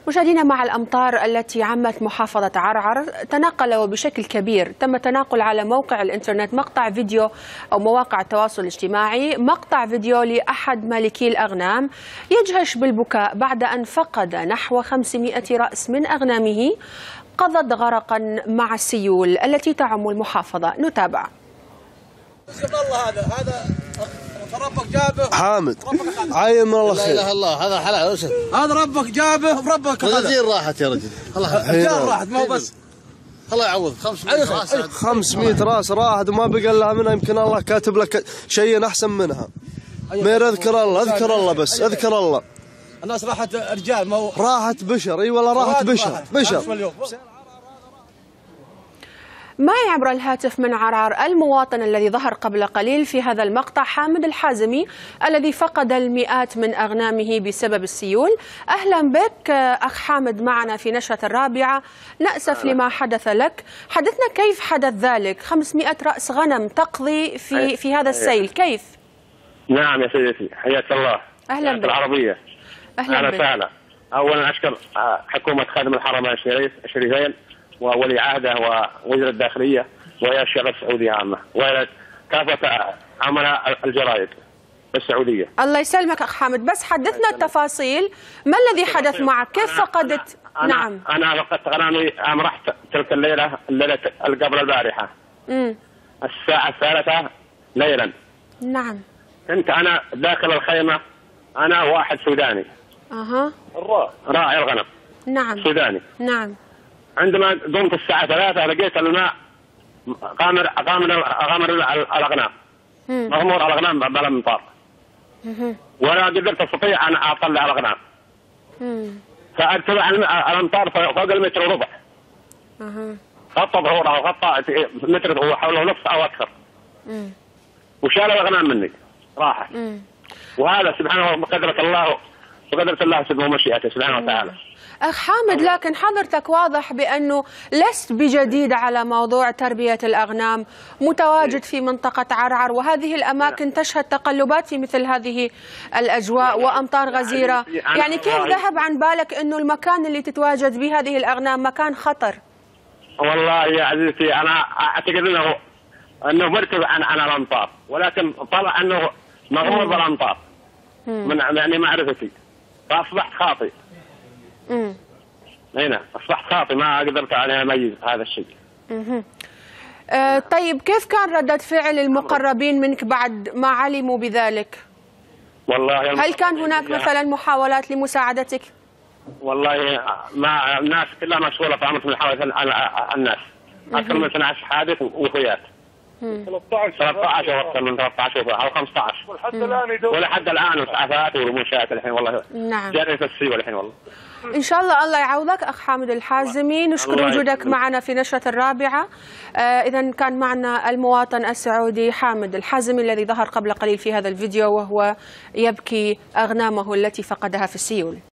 مشاهدينا، مع الأمطار التي عمت محافظة عرعر تناقل وبشكل كبير تم تناقل على موقع الإنترنت مقطع فيديو أو مواقع التواصل الاجتماعي مقطع فيديو لأحد مالكي الأغنام يجهش بالبكاء بعد أن فقد نحو 500 رأس من أغنامه قضت غرقا مع السيول التي تعم المحافظة. نتابع. هذا ربك جابه حامد عايم الله خير. لا اله الا الله، هذا حلال. هذا ربك جابه وربك خذه. الرجال راحت يا رجل. الرجال راحت، ما هو بس. الله يعوض. 500 راس راحت وما بقى لها منها. يمكن الله كاتب لك شيء احسن منها. مير اذكر الله، اذكر الله بس، اذكر الله. الناس راحت رجال، ما هو راحت بشر. اي والله راحت بشر. معي عبر الهاتف من عرعر المواطن الذي ظهر قبل قليل في هذا المقطع، حامد الحازمي، الذي فقد المئات من أغنامه بسبب السيول. أهلا بك أخ حامد معنا في نشرة الرابعة. نأسف لما حدث لك. حدثنا كيف حدث ذلك؟ 500 رأس غنم تقضي في هذا السيل، كيف؟ نعم يا سيدتي، حياك الله. أهلا بك. العربية. أهلا بك. وسهلا. أولا أشكر حكومة خادم الحرمين الشريفين وولي عهده ووزير الداخلية ويا الشعب السعودي عامة ويا كافة عملاء الجرائد السعودية. الله يسلمك أخ حامد، بس حدثنا التفاصيل. ما الذي حدث معك؟ كيف فقدت؟ نعم. أنا فقدت غنامي. رحت تلك الليلة قبل البارحة. الساعة 3 ليلا. نعم. كنت أنا داخل الخيمة، أنا واحد سوداني. راعي الغنم. نعم. سوداني. نعم. عندما قمت الساعة 3 لقيت الماء غامر الأغنام، مغمور الأغنام بالأمطار، ولا قدرت أستطيع أن أطلع الأغنام. فأتبع الأمطار فوق المتر وربع. غطى ظهورها وغطى متر وحوله نصف أو أكثر. وشال الأغنام مني راحت. وهذا سبحانه بقدرة الله سبحانه ومشيئته سبحانه وتعالى. أخ حامد، لكن حضرتك واضح بأنه لست بجديد على موضوع تربية الأغنام، متواجد في منطقة عرعر، وهذه الأماكن تشهد تقلبات في مثل هذه الأجواء وأمطار غزيرة. يعني كيف ذهب عن بالك أنه المكان اللي تتواجد به هذه الأغنام مكان خطر؟ والله يا عزيزتي أنا أعتقد أنه مرتفع عن الأمطار، ولكن طلع أنه مغمور بالأمطار من يعني معرفتي، فأصبحت خاطئ. هنا أصبحت خاطئ، ما قدرت على أميز هذا الشيء. طيب كيف كان ردة فعل المقربين منك بعد ما علموا بذلك؟ والله هل كان هناك مثلا محاولات لمساعدتك؟ والله ما الناس كلها مشغولة في محاولة الناس. أكثر من 12 حادث وفيات. 13 وأكثر من 13 أو 15 ولحد الآن إسعافات ورموشات الحين والله. نعم. جاري في السيول الحين والله. إن شاء الله يعوضك أخ حامد الحازمي. نشكر وجودك معنا في نشرة الرابعة. إذا كان معنا المواطن السعودي حامد الحازمي الذي ظهر قبل قليل في هذا الفيديو وهو يبكي أغنامه التي فقدها في السيول.